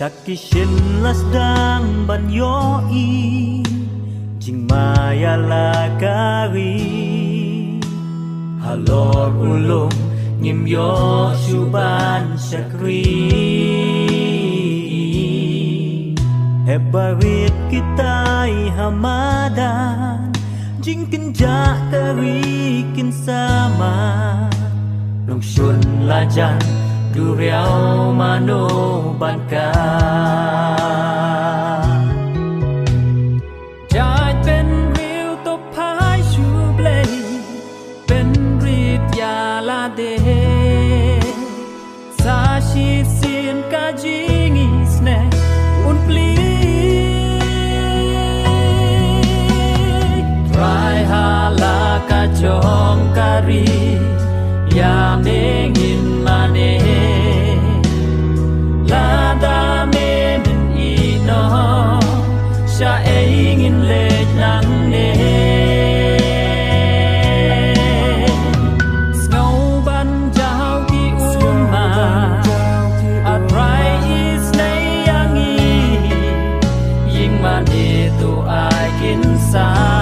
Takishin lasdang banyoi Jing maya lagari Halor ulung Ngim yo syuban syakri Hebarit kitai hamadan Jing kinja kari kin sama Long shun lajan Du riau mano banka Jaiเป็นริวตบพายชูเบลเป็นรีดยาลาเดซาชีเสียนกาจิงิสเนอุนปลีทรายฮาลากาจองการียามเดงินมาเนSa ingin lejang ne Snow ban jauh di umah Atrai is nayangi Ying man itu ai kinsa